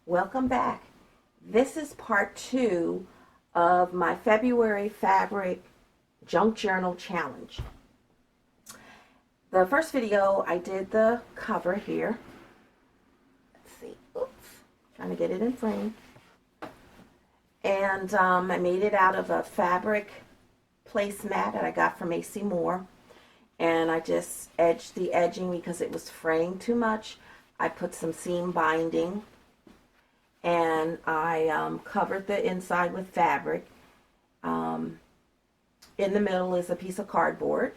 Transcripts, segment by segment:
Welcome back. This is part 2 of my February Fabric Junk Journal Challenge. The first video I did the cover here. Let's see. Oops. Trying to get it in frame. And I made it out of a fabric placemat that I got from AC Moore. And I just edged the edging because it was fraying too much. I put some seam binding. And I covered the inside with fabric. In the middle is a piece of cardboard.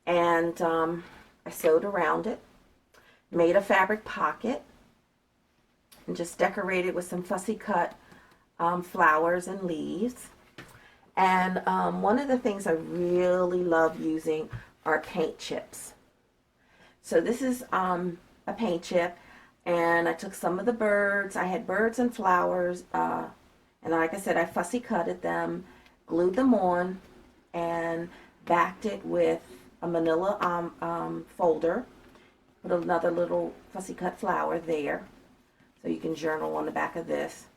And I sewed around it. Made a fabric pocket. And just decorated with some fussy cut flowers and leaves. And one of the things I really love using are paint chips. So this is a paint chip. And I took some of the birds. I had birds and flowers. And like I said, I fussy cutted them, glued them on, and backed it with a manila folder. Put another little fussy cut flower there. So you can journal on the back of this.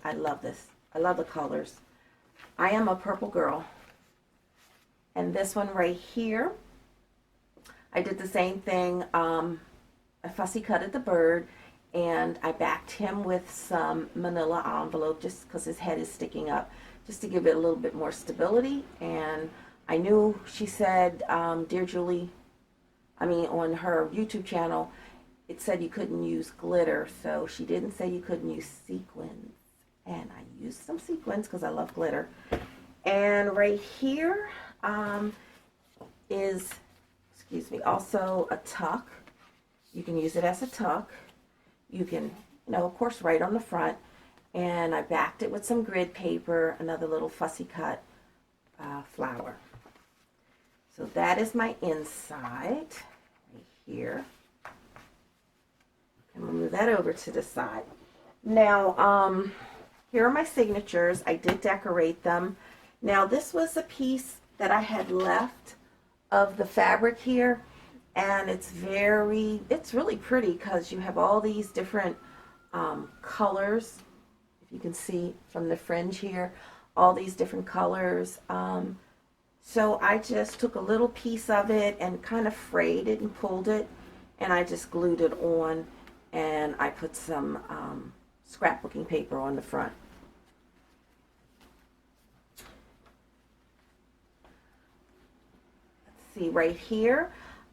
I love this. I love the colors. I am a purple girl. And this one right here, I did the same thing. I fussy cutted the bird and I backed him with some manila envelope just because his head is sticking up, just to give it a little bit more stability. And I knew, she said, Dear Julie, on her YouTube channel, it said you couldn't use glitter, so she didn't say you couldn't use sequins. And I used some sequins because I love glitter. And right here is, also a tuck. You can use it as a tuck. You can, of course, write on the front. And I backed it with some grid paper, another little fussy cut flower. So that is my inside right here. And we'll move that over to the side. Now, here are my signatures. I did decorate them. Now, this was a piece that I had left of the fabric here. And it's really pretty because you have all these different colors. If you can see from the fringe here, all these different colors. So I just took a little piece of it and kind of frayed it and pulled it. And I just glued it on. And I put some scrapbooking paper on the front. Let's see, right here.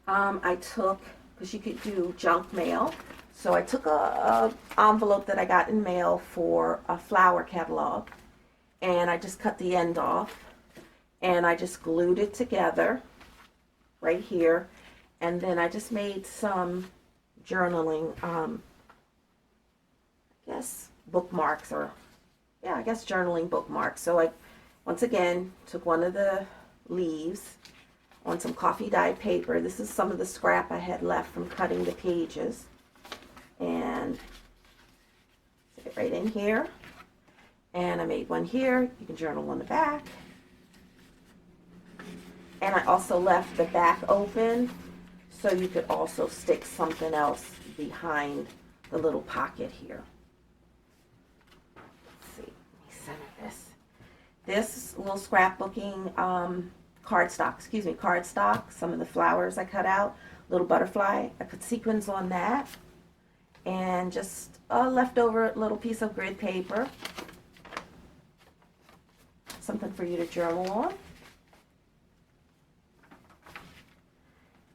I took, because you could do junk mail, so I took a envelope that I got in mail for a flower catalog, and I just cut the end off, and I just glued it together right here, and then I just made some journaling, I guess bookmarks, journaling bookmarks. So I, once again, took one of the leaves on some coffee dyed paper. This is some of the scrap I had left from cutting the pages. And stick it right in here. And I made one here. You can journal on the back. And I also left the back open so you could also stick something else behind the little pocket here. Let's see, let me center this. This little scrapbooking cardstock, some of the flowers I cut out, little butterfly, I put sequins on that, and just a leftover little piece of grid paper, something for you to journal on.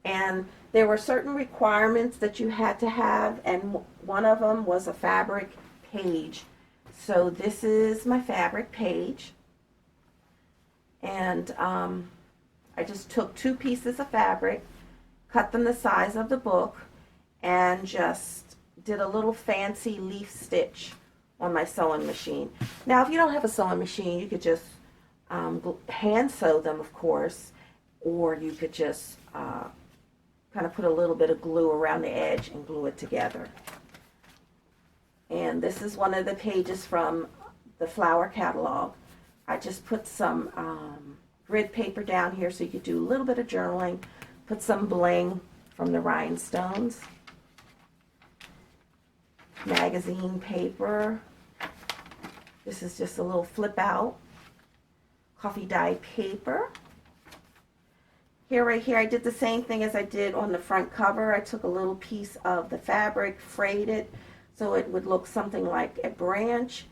And there were certain requirements that you had to have, and one of them was a fabric page. So this is my fabric page, and I just took 2 pieces of fabric, cut them the size of the book, and just did a little fancy leaf stitch on my sewing machine. Now, if you don't have a sewing machine, you could just hand sew them, of course, or you could just kind of put a little bit of glue around the edge and glue it together. And this is one of the pages from the flower catalog. I just put some grid paper down here so you could do a little bit of journaling, put some bling from the rhinestones. magazine paper. This is just a little flip out coffee dye paper. Here, right here, I did the same thing as I did on the front cover. I took a little piece of the fabric, frayed it so it would look something like a branch,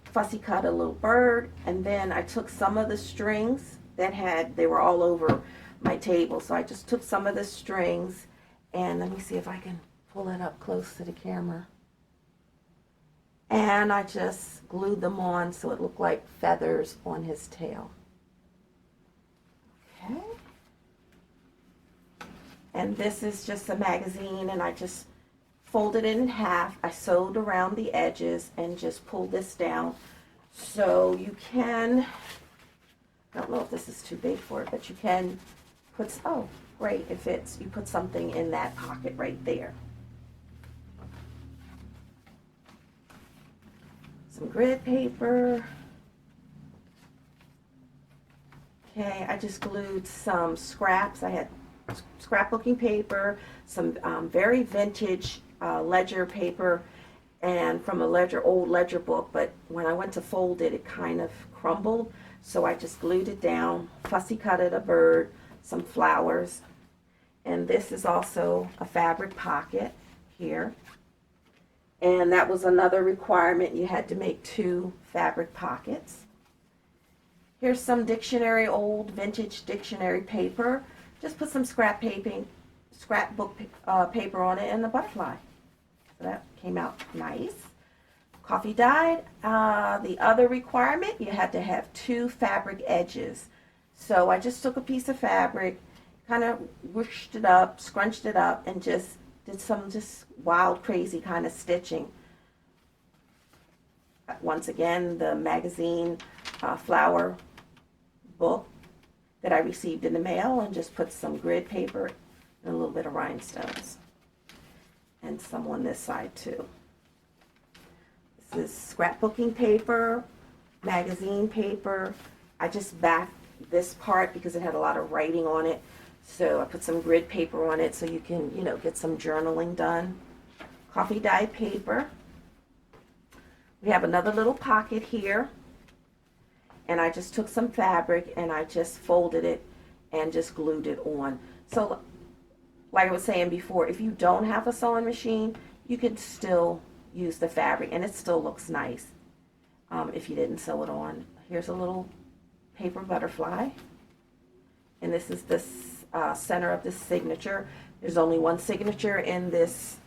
fussy cut a little bird, and then I took some of the strings they were all over my table. So I just took some of the strings, and let me see if I can pull it up close to the camera. And I just glued them on so it looked like feathers on his tail. Okay. And this is just a magazine, and I just folded it in half. I sewed around the edges and just pulled this down. So you can, I don't know if this is too big for it, but you can put, oh, great, it fits. You put something in that pocket right there. Some grid paper. Okay, I just glued some scraps. I had scrapbooking paper, some very vintage ledger paper, and from a old ledger book, but when I went to fold it, it kind of crumbled, so I just glued it down, fussy cutted a bird, some flowers, and this is also a fabric pocket here, and that was another requirement. You had to make 2 fabric pockets. Here's some dictionary, old vintage dictionary paper. Just put some scrapbook paper on it and the butterfly. So that came out nice. Coffee dyed. The other requirement, you had to have 2 fabric edges. So I just took a piece of fabric, kind of whooshed it up, scrunched it up, and just did some just wild, crazy kind of stitching. Once again, the magazine flower book that I received in the mail, and just put some grid paper and a little bit of rhinestones, and some on this side too. This is scrapbooking paper, magazine paper. I just backed this part because it had a lot of writing on it, so I put some grid paper on it so you can, you know, get some journaling done. Coffee dye paper. We have another little pocket here, and I just took some fabric and I just folded it and just glued it on. So like I was saying before, if you don't have a sewing machine, you could still use the fabric and it still looks nice if you didn't sew it on. Here's a little paper butterfly, and this is the center of the signature. There's only one signature in this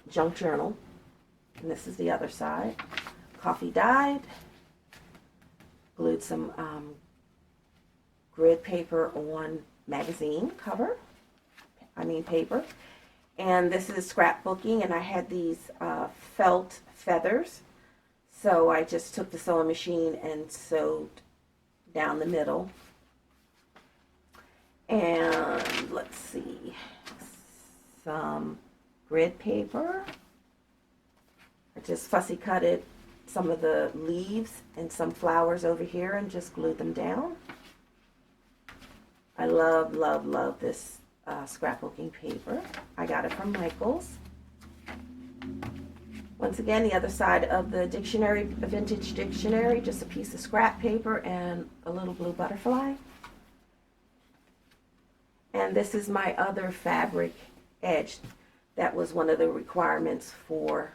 junk journal, and this is the other side. Coffee dyed. Glued some grid paper on magazine cover, paper. And this is scrapbooking, and I had these felt feathers. So I just took the sewing machine and sewed down the middle. And let's see, some grid paper. I just fussy cut it, some of the leaves and some flowers over here, and just glued them down. I love, love, love this scrapbooking paper. I got it from Michael's. Once again, the other side of the dictionary, a vintage dictionary, just a piece of scrap paper and a little blue butterfly. And this is my other fabric edge. That was one of the requirements for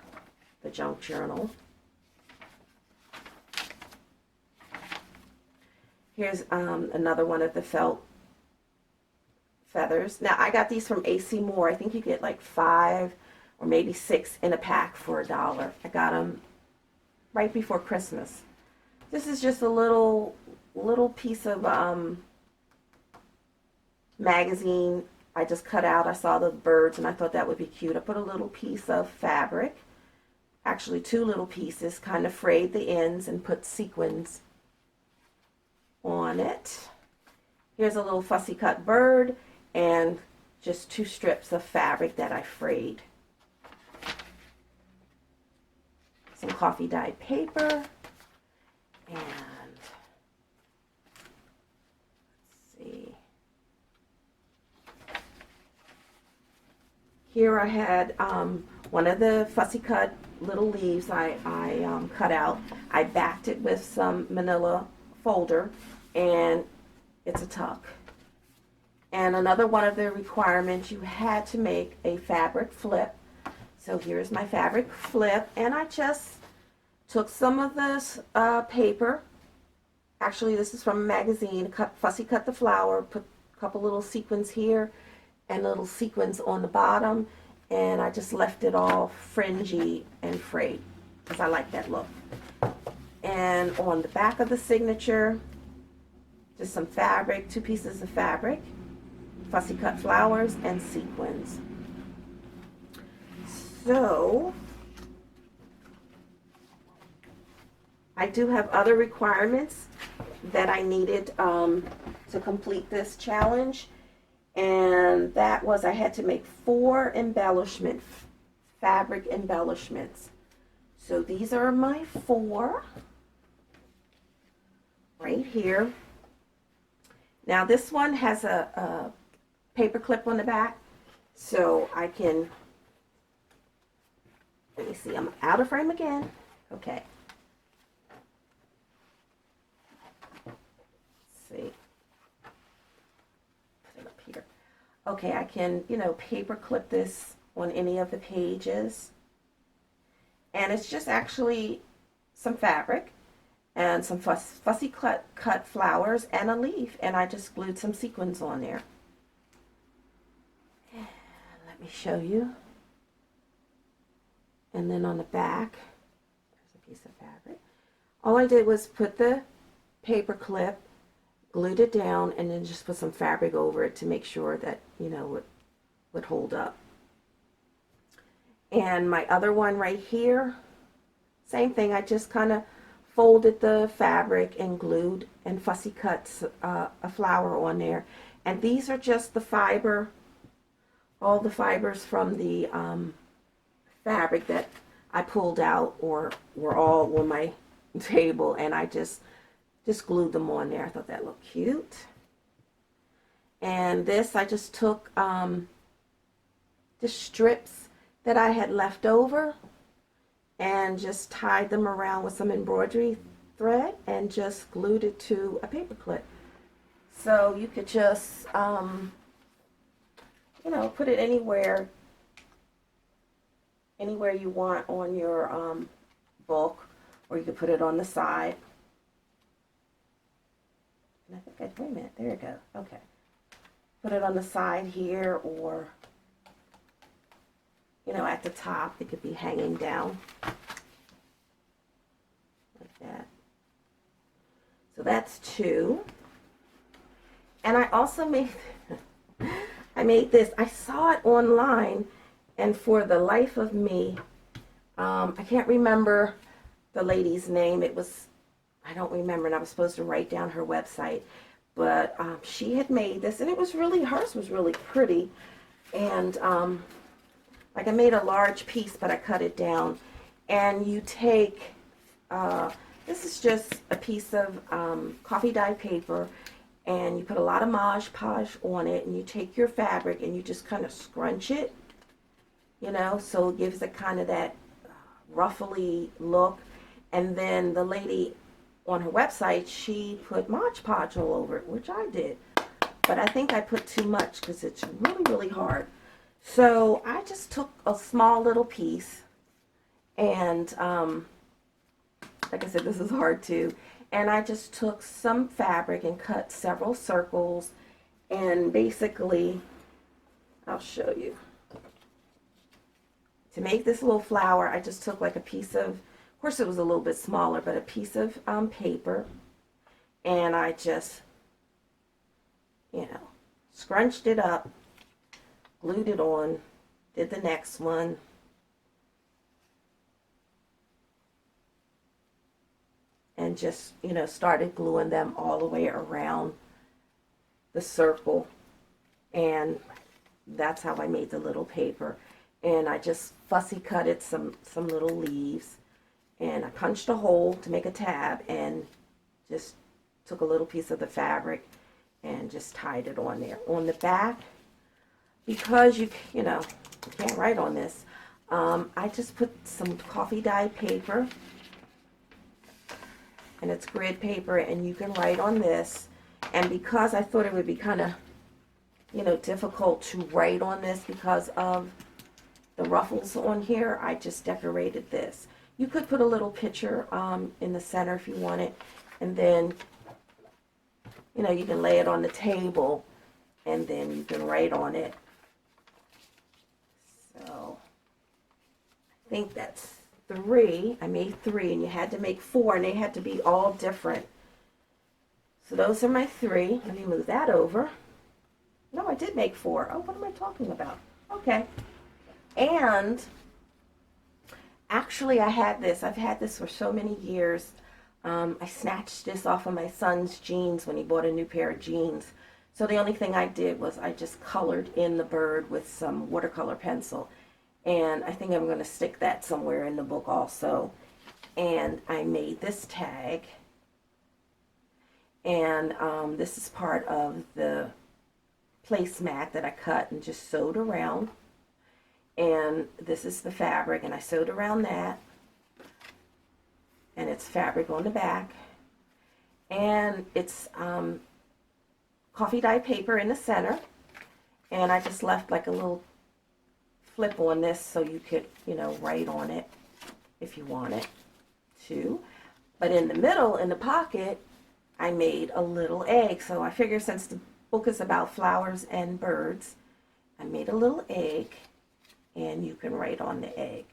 the junk journal. Here's another one of the felt feathers. Now I got these from AC Moore. I think you get like 5 or maybe 6 in a pack for $1. I got them right before Christmas. This is just a little piece of magazine I just cut out. I saw the birds and I thought that would be cute. I put a little piece of fabric, actually 2 little pieces, kind of frayed the ends and put sequins on it. Here's a little fussy cut bird and just 2 strips of fabric that I frayed. Some coffee dyed paper, and let's see. Here I had one of the fussy cut little leaves I cut out. I backed it with some manila folder, and it's a tuck. And another one of the requirements, you had to make a fabric flip. So here's my fabric flip, and I just took some of this paper. Actually, this is from a magazine. Fussy cut the flower, put a couple little sequins here and little sequins on the bottom, and I just left it all fringy and frayed because I like that look. And on the back of the signature, just some fabric, 2 pieces of fabric, fussy cut flowers, and sequins. So I do have other requirements that I needed to complete this challenge, and that was I had to make 4 fabric embellishments. So these are my 4 right here. Now this one has a paper clip on the back, so I can, let me see, I'm out of frame again. Okay. See, put it up here. Okay, I can, you know, paper clip this on any of the pages, and it's just actually some fabric and some fussy cut flowers and a leaf, and I just glued some sequins on there. And let me show you. And then on the back, there's a piece of fabric. All I did was put the paper clip, glued it down, and then just put some fabric over it to make sure that, you know, it would hold up. And my other one right here, same thing. I just kind of folded the fabric and glued and fussy cut a flower on there. And these are just the fiber, all the fibers from the fabric that I pulled out or were all on my table, and I just glued them on there. I thought that looked cute. And this, I just took the strips that I had left over and just tied them around with some embroidery thread and just glued it to a paper clip. So you could just, you know, put it anywhere you want on your book, or you could put it on the side. And I think wait a minute, there you go. Okay. Put it on the side here, or, you know, at the top. It could be hanging down like that. So that's 2. And I also made, I made this. I saw it online, and for the life of me, I can't remember the lady's name. It was, I don't remember, and I was supposed to write down her website. But she had made this, and it was really, hers was really pretty. And like, I made a large piece, but I cut it down. And you take, this is just a piece of coffee dye paper, and you put a lot of Mod Podge on it, and you take your fabric and you just kind of scrunch it, you know, so it gives it kind of that ruffly look. And then the lady on her website, she put Mod Podge all over it, which I did. But I think I put too much because it's really, really hard. So I just took a small little piece, and like I said, this is hard too. And I just took some fabric and cut several circles, and basically, I'll show you. To make this little flower, I just took like a piece of course it was a little bit smaller, but a piece of paper, and I just, you know, scrunched it up, glued it on, did the next one, and just, you know, started gluing them all the way around the circle. And that's how I made the little paper. And I just fussy cutted some little leaves, and I punched a hole to make a tab, and just took a little piece of the fabric and just tied it on there. On the back, because you know, you can't write on this, I just put some coffee dyed paper, and it's grid paper, and you can write on this. And because I thought it would be kind of, difficult to write on this because of the ruffles on here, I just decorated this. You could put a little picture in the center if you want it, and then, you can lay it on the table, and then you can write on it. So, I think that's 3. I made 3, and you had to make 4, and they had to be all different. So those are my 3. Let me move that over. No, I did make 4. Oh, what am I talking about? Okay. And actually, I've had this for so many years. I snatched this off of my son's jeans when he bought a new pair of jeans. So the only thing I did was I just colored in the bird with some watercolor pencil. And I think I'm going to stick that somewhere in the book also. And I made this tag. And this is part of the placemat that I cut and just sewed around. And this is the fabric, and I sewed around that. And it's fabric on the back. And it's coffee dyed paper in the center. And I just left like a little flip on this so you could, write on it if you wanted to. But in the middle, in the pocket, I made a little egg. So I figured since the book is about flowers and birds, I made a little egg, and you can write on the egg.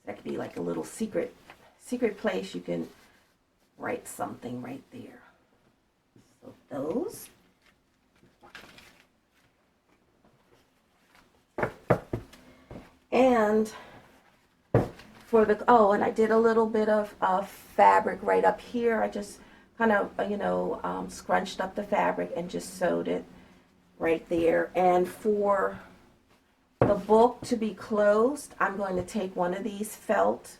That could be like a little secret place you can write something right there. So those. And for the, and I did a little bit of fabric right up here. I just kind of, scrunched up the fabric and just sewed it right there. And for the book to be closed, I'm going to take one of these felt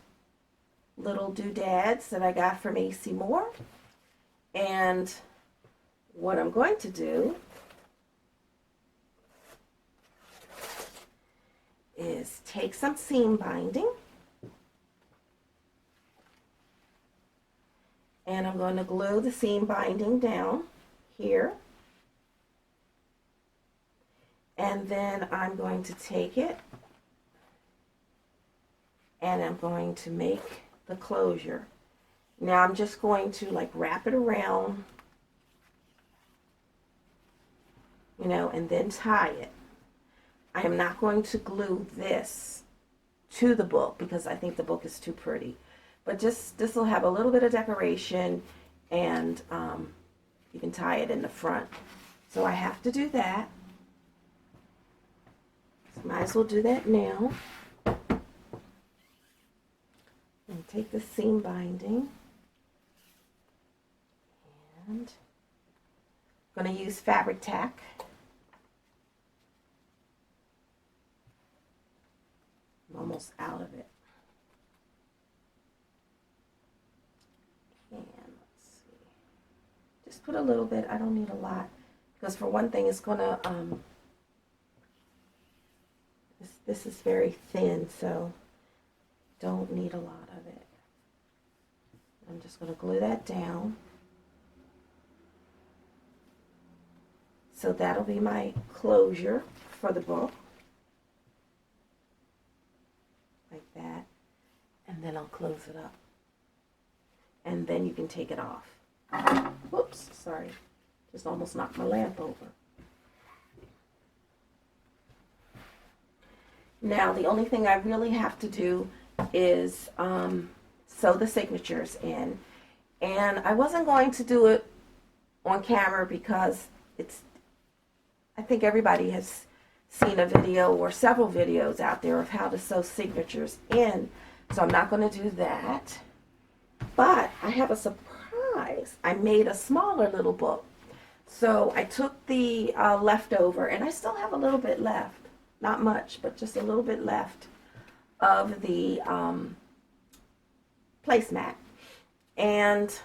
little doodads that I got from AC Moore. And what I'm going to do is take some seam binding, and I'm going to glue the seam binding down here. And then I'm going to take it and I'm going to make the closure. Now I'm just going to like wrap it around, and then tie it. I am not going to glue this to the book because I think the book is too pretty. But just, this will have a little bit of decoration, and you can tie it in the front. So I have to do that. So might as well do that now. And take the seam binding. And I'm going to use fabric tack. I'm almost out of it. And let's see. Just put a little bit. I don't need a lot. Because for one thing, it's going to, this is very thin, so don't need a lot of it. I'm just going to glue that down. So that'll be my closure for the book. Like that. And then I'll close it up. And then you can take it off. Whoops, sorry. Just almost knocked my lamp over. Now, the only thing I really have to do is sew the signatures in. And I wasn't going to do it on camera because I think everybody has seen a video or several videos out there of how to sew signatures in. So I'm not going to do that. But I have a surprise. I made a smaller little book. So I took the leftover, and I still have a little bit left. Not much, but just a little bit left of the placemat. And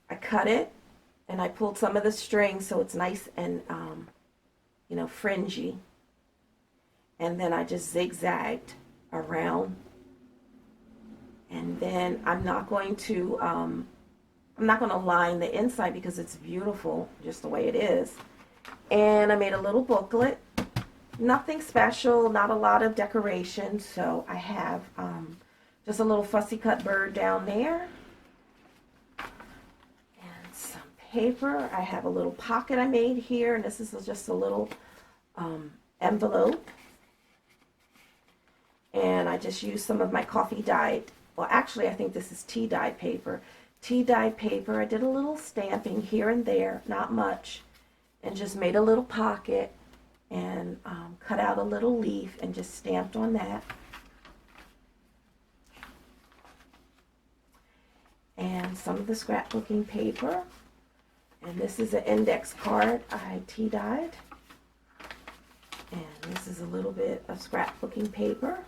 I cut it, and I pulled some of the string so it's nice and, fringy. and then I just zigzagged around. And then I'm not going to line the inside because it's beautiful just the way it is. And I made a little booklet. Nothing special, not a lot of decoration. So I have just a little fussy cut bird down there. And some paper. I have a little pocket I made here. And this is just a little envelope. And I just used some of my coffee dyed, well actually I think this is tea dyed paper. Tea dyed paper. I did a little stamping here and there, not much. And just made a little pocket and cut out a little leaf and just stamped on that. And some of the scrapbooking paper. And this is an index card I tea dyed. And this is a little bit of scrapbooking paper.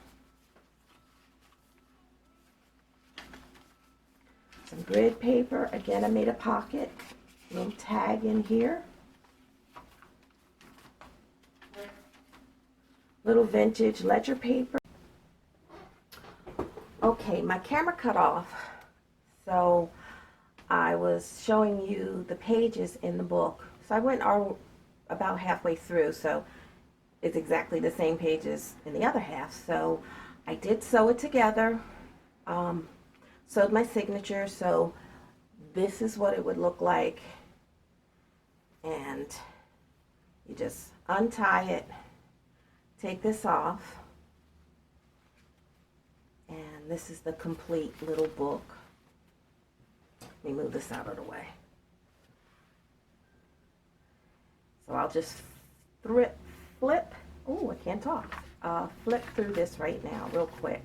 Some grid paper. Again, I made a pocket. A little tag in here. Little vintage ledger paper. Okay, my camera cut off. So I was showing you the pages in the book. So I went about halfway through. So it's exactly the same pages in the other half. So I did sew it together. Sewed my signature, so this is what it would look like. And you just untie it, take this off, and this is the complete little book. Let me move this out of the way. So I'll just flip, oh, I can't talk, flip through this right now real quick.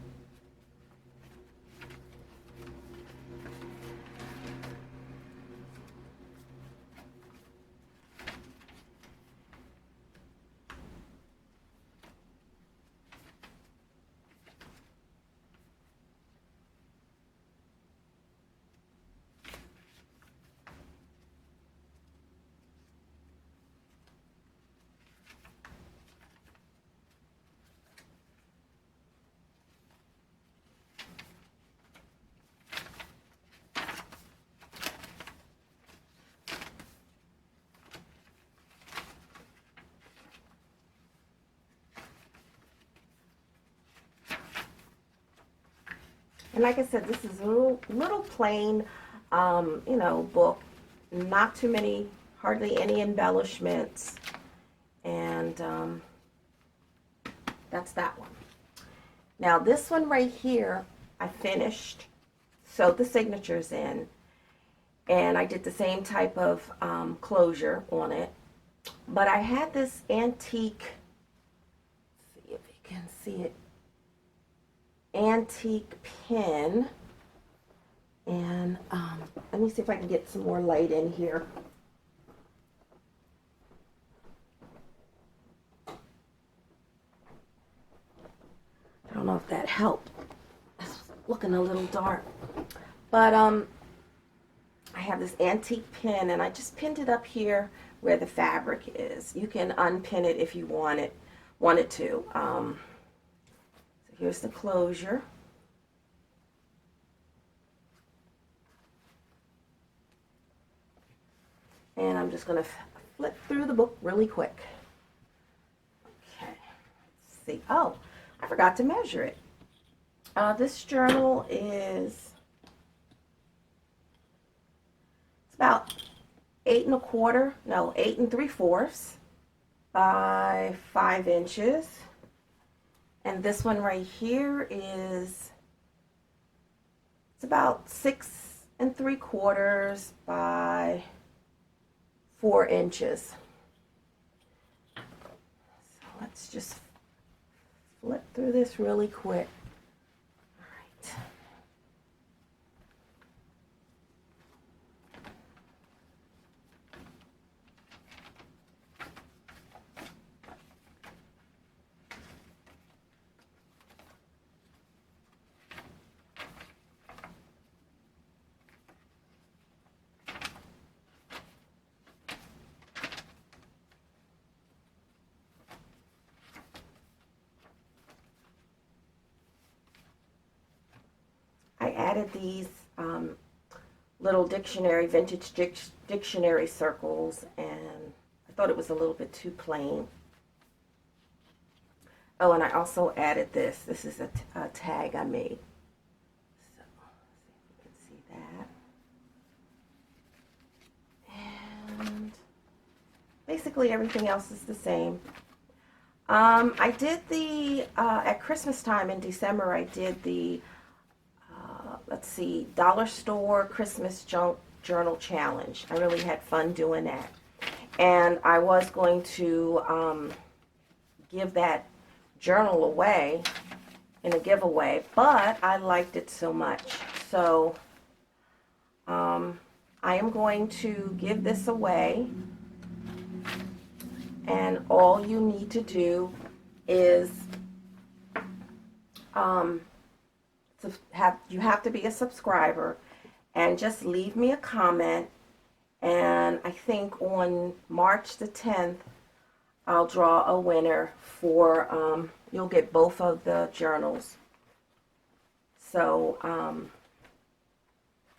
And like I said, this is a little plain, you know, book. Not too many, hardly any embellishments. And that's that one. Now this one right here, I finished, sewed the signatures in, and I did the same type of closure on it. But I had this antique, let's see if you can see it, antique pin, and let me see if I can get some more light in here. I don't know if that helped. It's looking a little dark, but I have this antique pin, and I just pinned it up here where the fabric is. You can unpin it if you wanted to. So here's the closure. And I'm just going to flip through the book really quick. Okay, let's see. Oh, I forgot to measure it. This journal is, it's about 8 3/4 by 5 inches. And this one right here is, it's about 6 3/4 by 4 inches. So let's just flip through this really quick. All right. added these little vintage dictionary circles, and I thought it was a little bit too plain. Oh, and I also added this. This is a tag I made. So, let's see if you can see that. And basically everything else is the same. I did the, at Christmas time in December, I did the, let's see, Dollar Store Christmas Junk Journal Challenge. I really had fun doing that. And I was going to give that journal away in a giveaway, but I liked it so much. So I am going to give this away. And all you need to do is you have to be a subscriber and just leave me a comment, and I think on March the 10th I'll draw a winner for you'll get both of the journals. So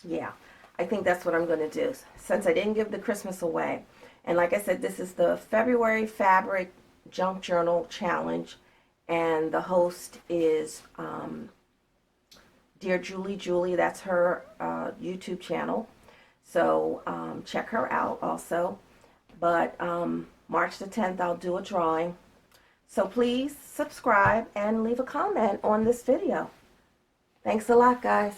yeah, I think that's what I'm going to do, since I didn't give the Christmas away. And like I said, this is the February Fabric Junk Journal Challenge, and the host is Dear Julie. That's her YouTube channel. So check her out also. But March the 10th, I'll do a drawing. So please subscribe and leave a comment on this video. Thanks a lot, guys.